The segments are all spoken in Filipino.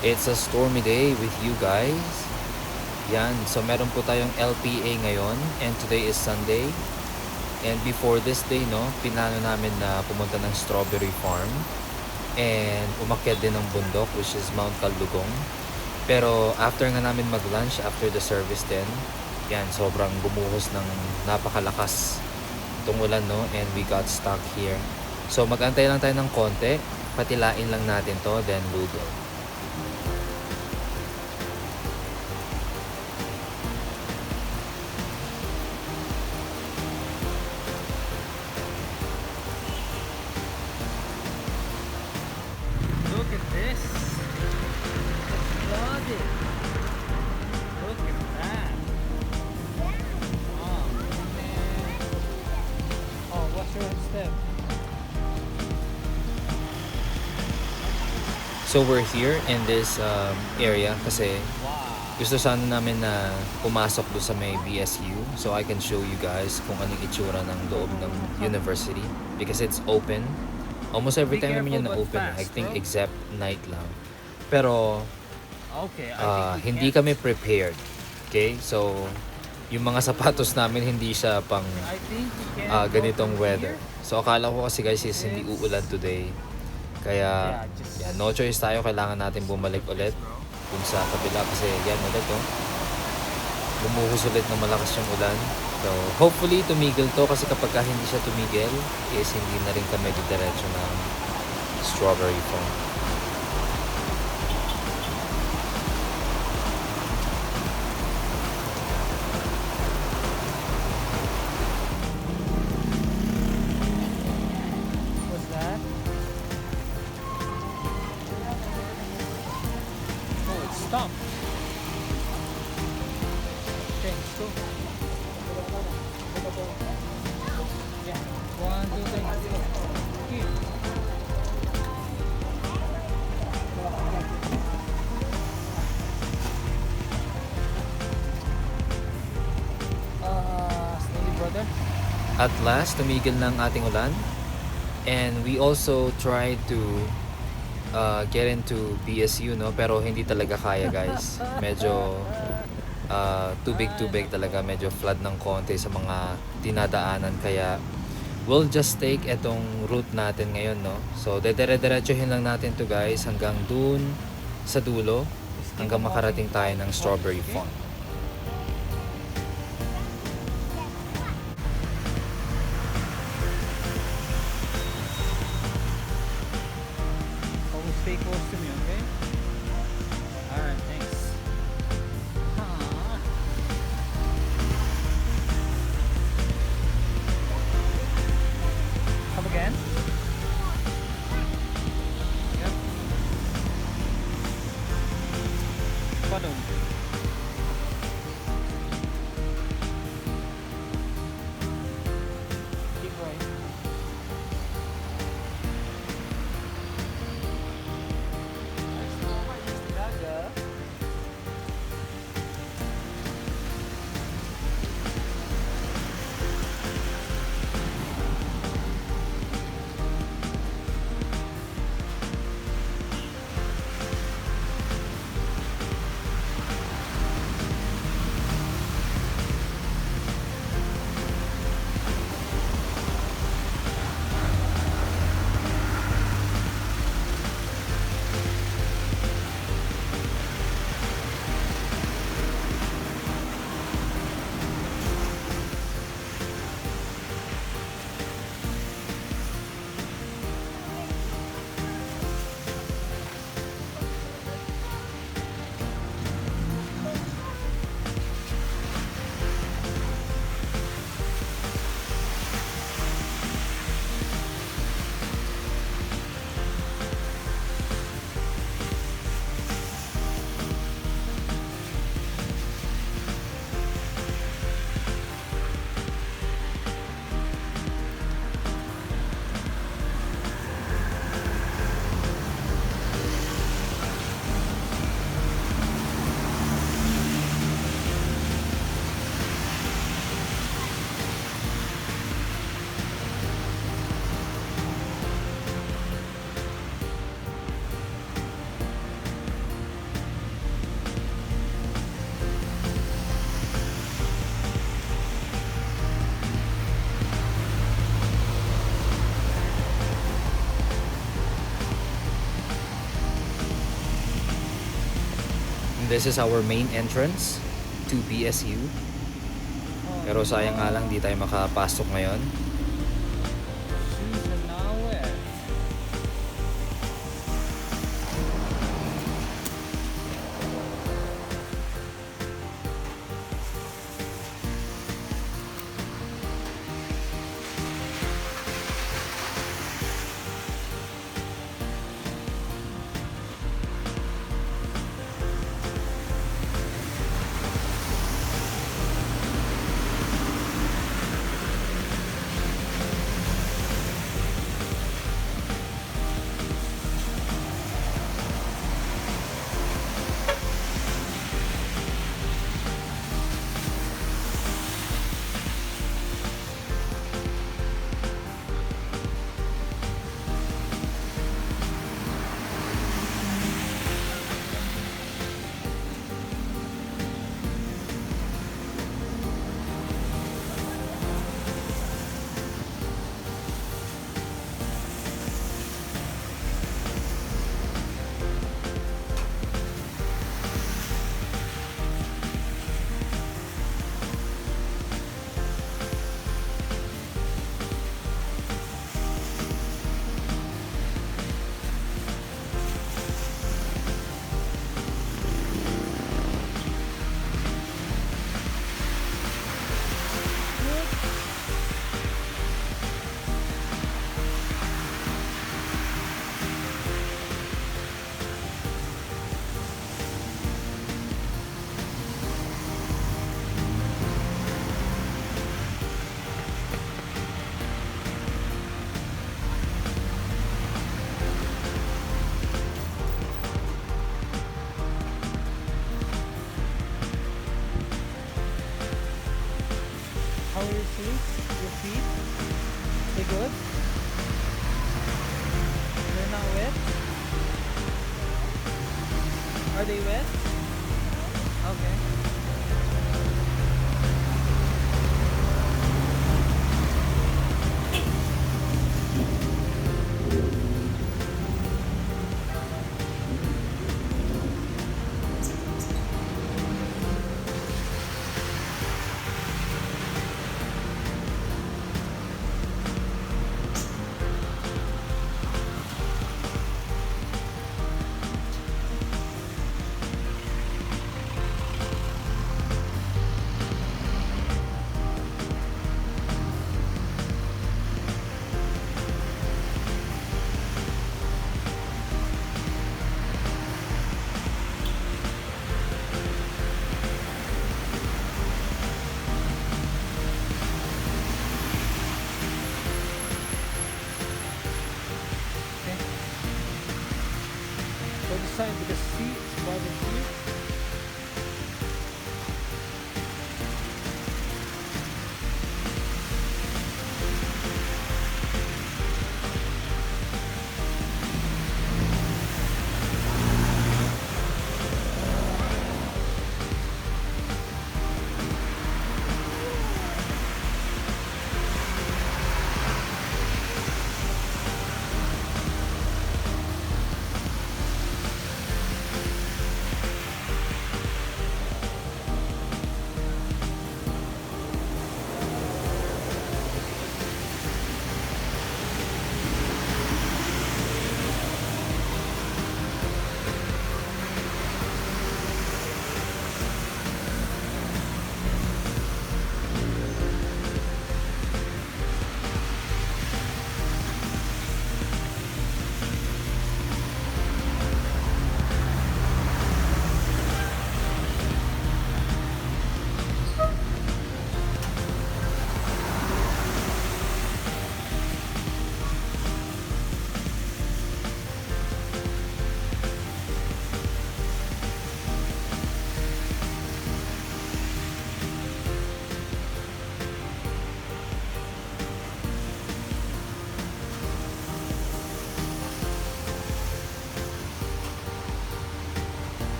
It's a stormy day with you guys. Yan, so meron po tayong LPA ngayon and today is Sunday. And before this day, no, pinano namin na pumunta ng strawberry farm and umakyat din ng bundok which is Mount Caldugong. Pero after nga namin mag-lunch, after the service din, yan, sobrang bumuhos ng napakalakas itong ulan, no, and we got stuck here. So mag-antay lang tayo ng konti, patilain lang natin to, then we'll go. Look at this. It's flooded. Look at that. Oh, man. Oh, what's your step? So we're here in this area kasi Wow. gusto sana namin na pumasok doon sa may BSU so I can show you guys kung anong itsura ng loob ng university because it's open. Almost every Be time naman yan careful, na-open. but I fast, think bro. except night lang. Pero Okay, I think we hindi can't. kami prepared. Okay? So yung mga sapatos namin hindi siya pang I think we can go ganitong from weather. here. So akala ko kasi guys is hindi uulan today. Kaya Yeah, just- no choice tayo, kailangan natin bumalik ulit dun sa kabila kasi yan ulit oh. Bumuhos ulit na malakas yung ulan. So hopefully tumigil to kasi kapag hindi siya tumigil is hindi na rin kami didiretso ng strawberry farm. What's that? Oh, it stopped. Okay, let's go. Yeah, 1, 2, 3. Here. Steady, brother. At last, tumigil na ang ating ulan. And we also tried to get into BSU, no? Pero hindi talaga kaya, guys. Medyo tubig talaga. Medyo flood ng konti sa mga dinadaanan. Kaya we'll just take etong route natin ngayon, no? So, dedire-diretsuhin lang natin to guys hanggang dun sa dulo. Hanggang makarating tayo ng strawberry farm. Always stay close to me, okay? Alright, thanks. Aw. Come again? Yep. Bottom. Keep going. This is our main entrance to BSU. Pero sayang nga lang di tayo makapasok ngayon. Season now eh. How are your feet? Your feet? They good? They're not wet? Are they wet? Okay. So this time with the seats by the seat.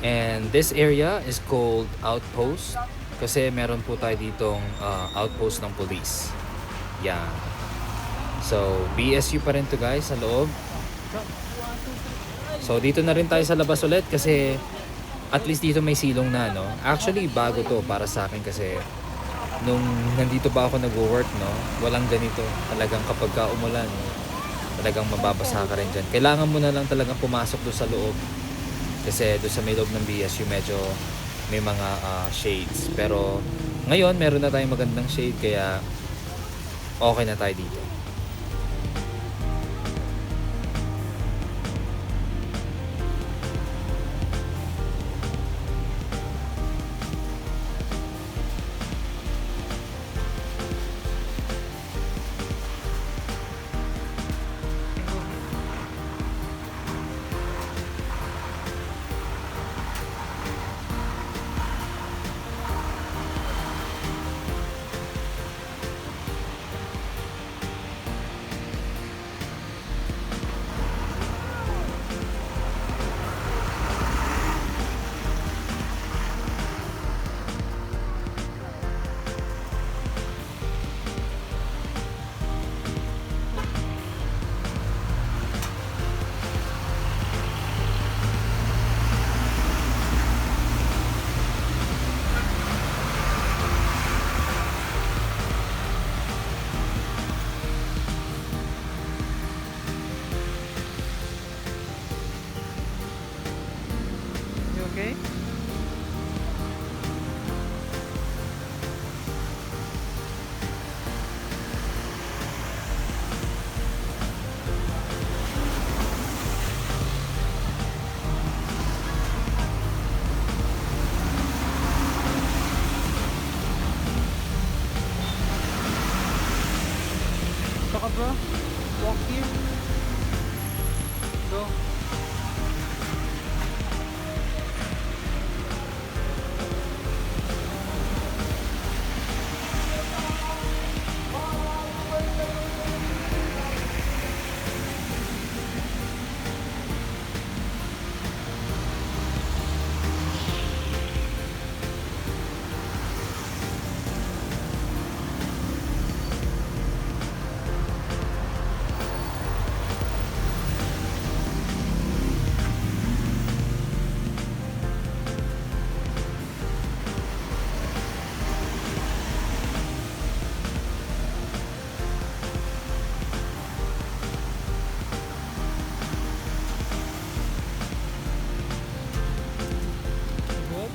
And this area is called Outpost kasi meron po tayo ditong outpost ng police. Yan. So, BSU pa rin to guys sa loob. So, dito na rin tayo sa labas ulit kasi at least dito may silong na, no? Actually, bago to para sa akin kasi nung nandito pa ako nag-work, no? Walang ganito. Talagang kapag ka umulan, talagang mababasa ka rin dyan. Kailangan mo na lang talagang pumasok doon sa loob. Kasi doon sa may loob ng BSU medyo may mga shades. Pero ngayon meron na tayong magandang shade kaya okay na tayo dito. You okay? Saka bro, walk here. Go. Good.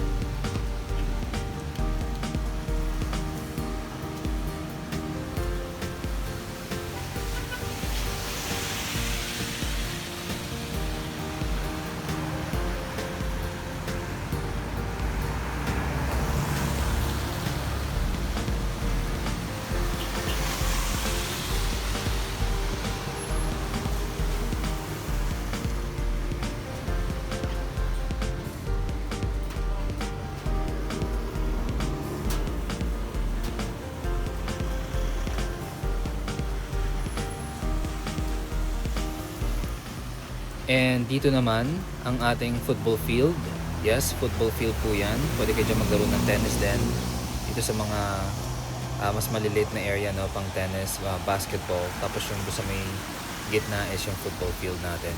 And dito naman ang ating football field. Yes, football field po yan. Pwede kayo dyan maglaro ng tennis din. Dito sa mga mas maliliit na area, no, pang tennis, basketball. Tapos yung doon sa may gitna is yung football field natin.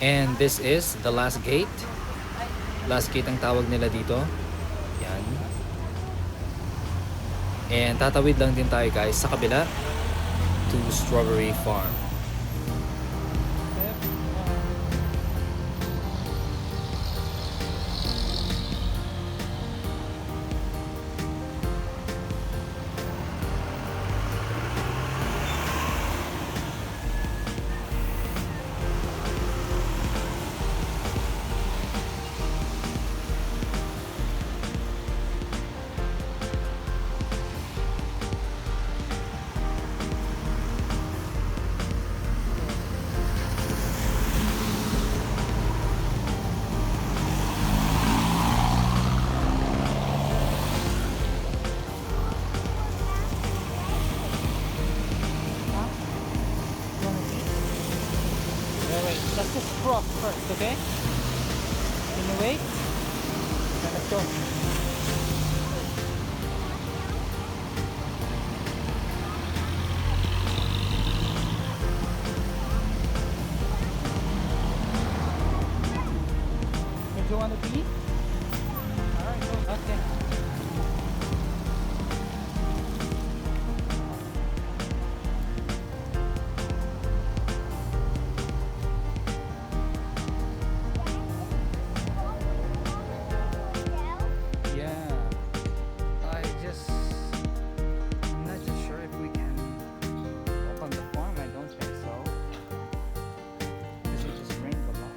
And this is the last gate. Last gate ang tawag nila dito. Yan. And tatawid lang din tayo guys sa kabila to Strawberry Farm. Wait, let's just cross first, okay? Can you wait? Okay, let's go. Do you want to pee? Alright, go. Okay. Yeah. I'm not just sure if we can walk on the farm. I don't think so. Because it just rained a lot.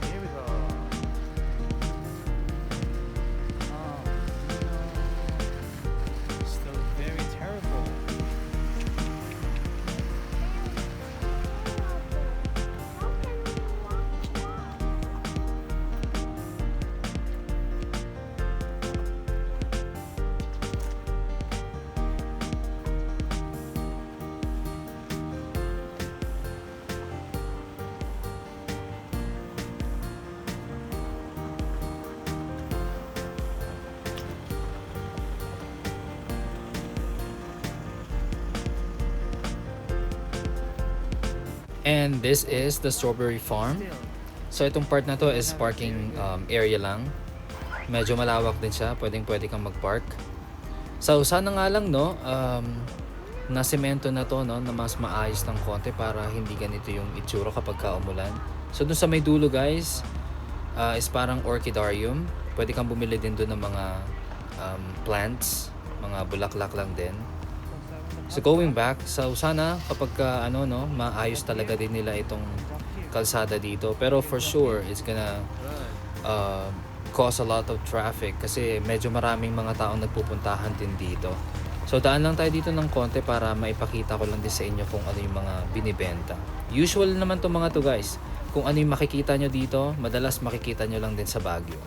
Here we go. Oh, no. Still very terrible. And this is the Strawberry Farm. So itong part na to is parking area lang. Medyo malawak din siya, pwede kang mag-park. So sana nga lang no, na semento na to no, na mas maayos ng konti para hindi ganito yung itsura kapag umulan. So dun sa may dulo guys, is parang orchidarium. Pwede kang bumili din doon ng mga plants, mga bulaklak lang din. So going back, so sana kapag maayos talaga din nila itong kalsada dito. Pero for sure, it's gonna cause a lot of traffic kasi medyo maraming mga taong nagpupuntahan din dito. So daan lang tayo dito ng konti para maipakita ko lang din sa inyo kung ano yung mga binibenta. Usual naman to mga to guys. Kung ano yung makikita nyo dito, madalas makikita nyo lang din sa Baguio.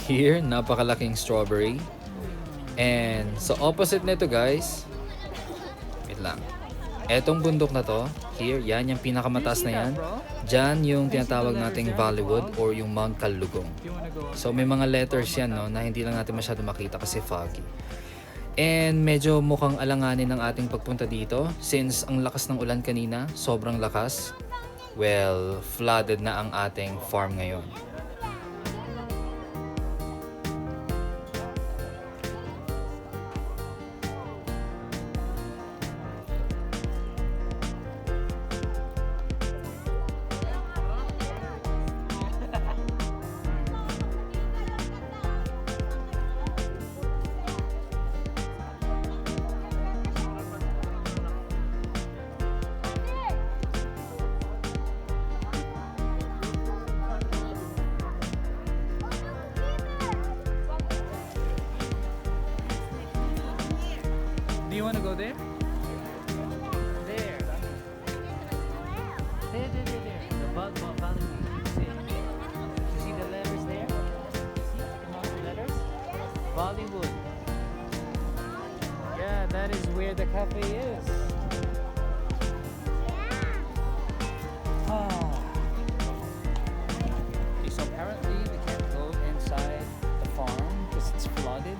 Here, napakalaking strawberry. And sa opposite nito guys, wait lang. Etong bundok na to, here, yan yung pinakamataas na yan. Diyan yung tinatawag nating Valleywood or yung Mount Calugong. Do you wanna go? So may mga letters yan no, na hindi lang natin masyado makita kasi foggy. And medyo mukhang alanganin ng ating pagpunta dito since ang lakas ng ulan kanina, sobrang lakas. Well, flooded na ang ating farm ngayon. Do you wanna go there? There. There. The valley. You see the letters there? See? Come on, the letters? Bollywood. Yeah, that is where the cafe is. Okay, so apparently we can't go inside the farm because it's flooded.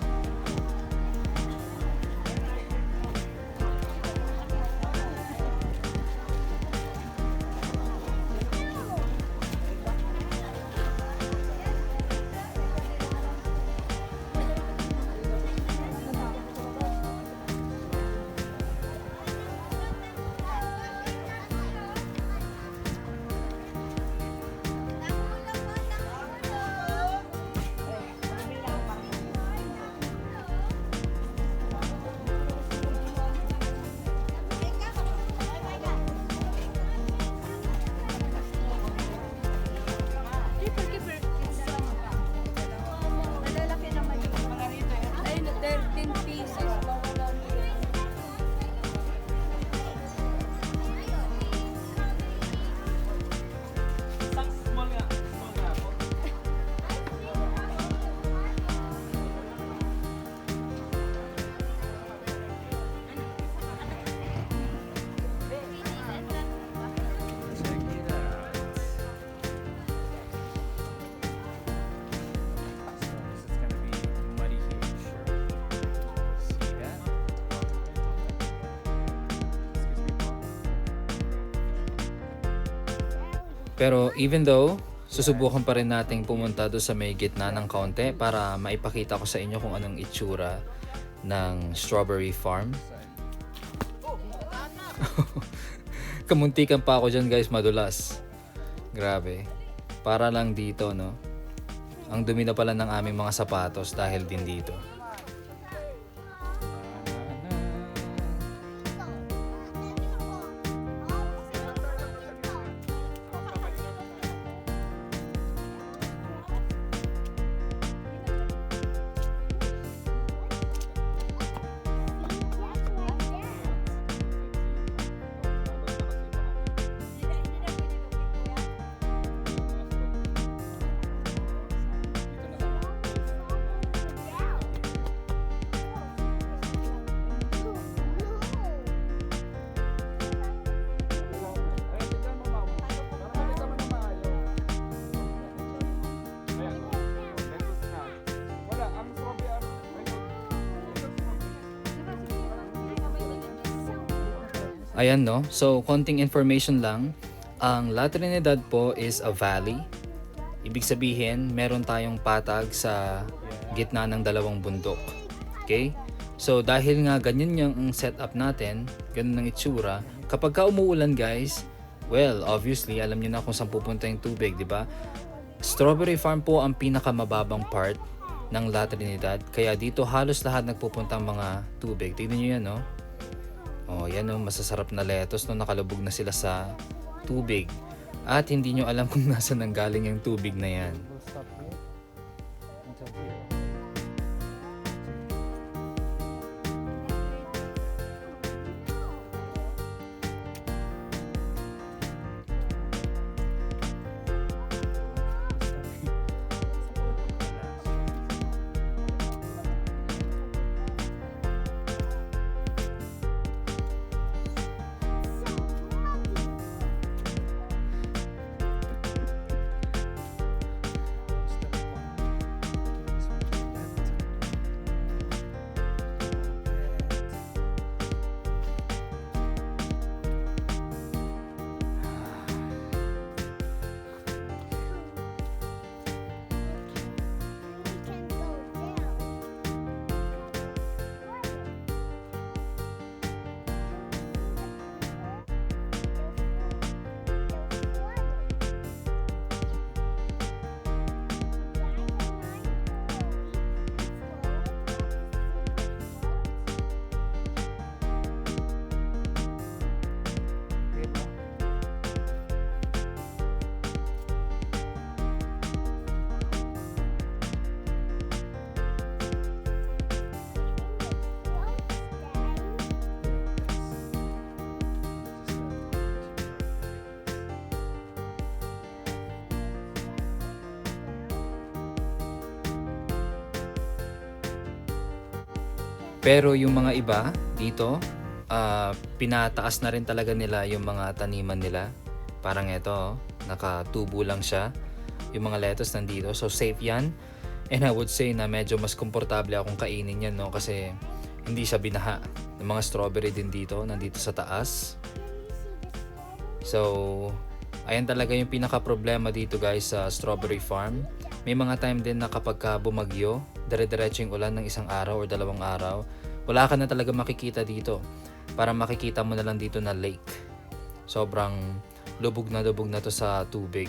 Malalaki naman yung mga rito. Ayun, 13 pieces. Check it out. So this is gonna be muddy here, sure. See that? Excuse me. Pero even though, susubukan pa rin nating pumunta doon sa may gitna ng kaunti para maipakita ko sa inyo kung anong itsura ng strawberry farm. Kamuntikan pa ako dyan guys, madulas. Grabe. Para lang dito, no? Ang dumi na pala ng aming mga sapatos dahil din dito. Ayan no, so konting information lang. Ang La Trinidad po is a valley. Ibig sabihin, meron tayong patag sa gitna ng dalawang bundok. Okay? So dahil nga ganyan yung setup natin, ganun ang itsura, kapag ka umuulan guys, well, obviously, alam niyo na kung saan pupunta yung tubig, di ba? Strawberry farm po ang pinakamababang part ng La Trinidad. Kaya dito halos lahat nagpupunta ang mga tubig. Tignan niyo yan, no? Oh, yan, no? Masasarap na lettuce, no? Nakalubog na sila sa tubig. At hindi nyo alam kung nasaan nanggaling yung tubig na yan. We'll stop here until here. Pero yung mga iba dito, pinataas na rin talaga nila yung mga taniman nila. Parang ito, oh, nakatubo lang siya. Yung mga lettuce nandito, so safe yan. And I would say na medyo mas komportable akong kainin yan, no? Kasi hindi siya binaha. Yung mga strawberry din dito, nandito sa taas. So, ayan talaga yung pinaka-problema dito guys sa strawberry farm. May mga time din na kapag bumagyo, dire-diretso yung ulan ng isang araw or 2 araw, wala ka na talaga makikita dito. Para makikita mo na lang dito na lake. Sobrang lubog na to sa tubig.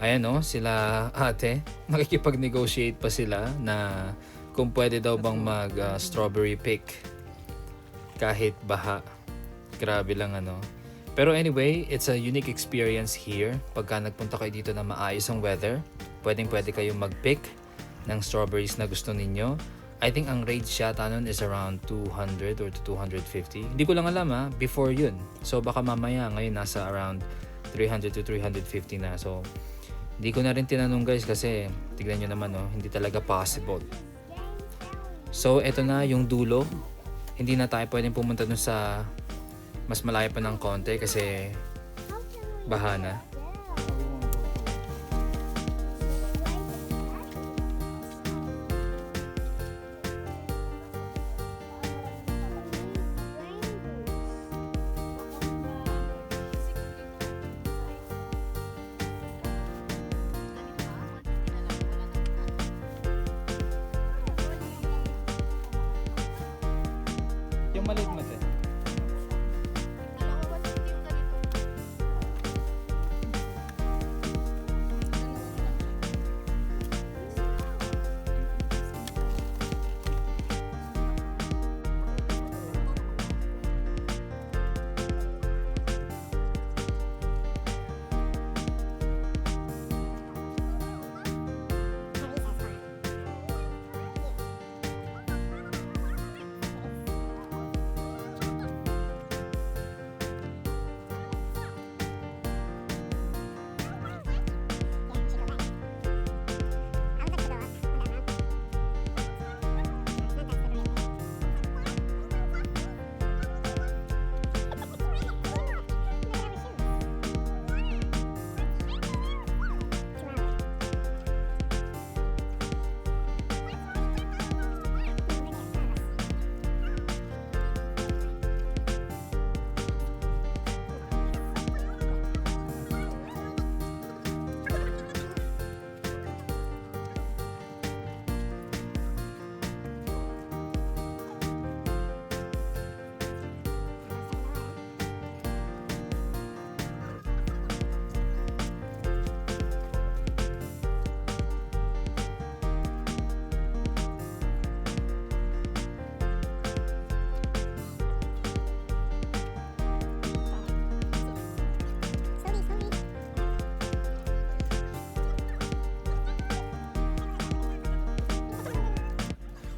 Ayan no, sila ate, nakikipag-negotiate pa sila na kung pwede daw bang mag strawberry pick kahit baha. Grabe lang ano. Pero anyway, it's a unique experience here. Pagka nagpunta kayo dito na maayos ang weather, pwede kayong mag-pick ng strawberries na gusto ninyo. I think ang range yata nun is around 200 or to 250. Hindi ko lang alam before yun. So baka mamaya ngayon nasa around 300 to 350 na. So hindi ko na rin tinanong guys kasi tignan nyo naman hindi talaga possible. So eto na yung dulo. Hindi na tayo pwedeng pumunta dun sa mas malayo pa ng konti kasi baha na. Yung maliit mo din.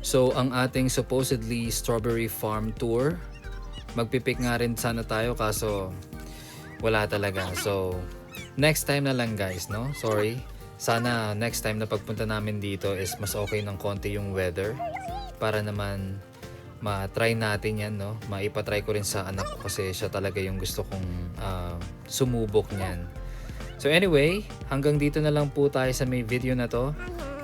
So ang ating supposedly strawberry farm tour, magpipik nga rin sana tayo kaso wala talaga. So next time na lang guys, no? Sorry. Sana next time na pagpunta namin dito is mas okay ng konti yung weather para naman ma-try natin yan, no? Maipatry ko rin sa anak ko kasi siya talaga yung gusto kong sumubok niyan. So anyway, hanggang dito na lang po tayo sa may video na to.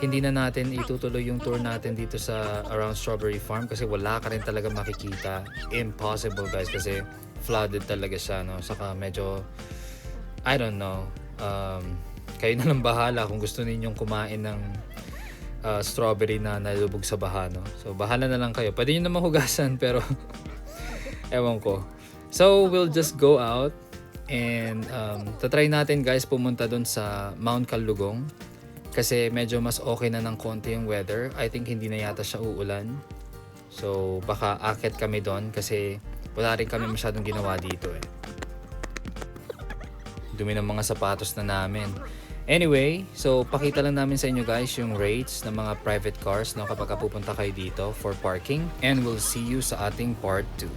Hindi na natin itutuloy yung tour natin dito sa around Strawberry Farm kasi wala ka rin talaga makikita. Impossible guys kasi flooded talaga siya, no? Saka medyo, I don't know, kayo na lang bahala kung gusto ninyong kumain ng strawberry na nalubog sa baha, no? So bahala na lang kayo. Pwede nyo naman hugasan pero ewan ko. So we'll just go out and tatry natin guys pumunta dun sa Mount Calugong kasi medyo mas okay na ng konti yung weather. I think hindi na yata siya uulan. So baka akit kami doon kasi wala rin kami masyadong ginawa dito eh. Dumi ng mga sapatos na namin. Anyway, so pakita lang namin sa inyo guys yung rates ng mga private cars, no, kapag pupunta kayo dito for parking. And we'll see you sa ating part 2.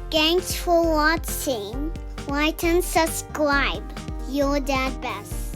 Thanks for watching. Like and subscribe. Your dad best.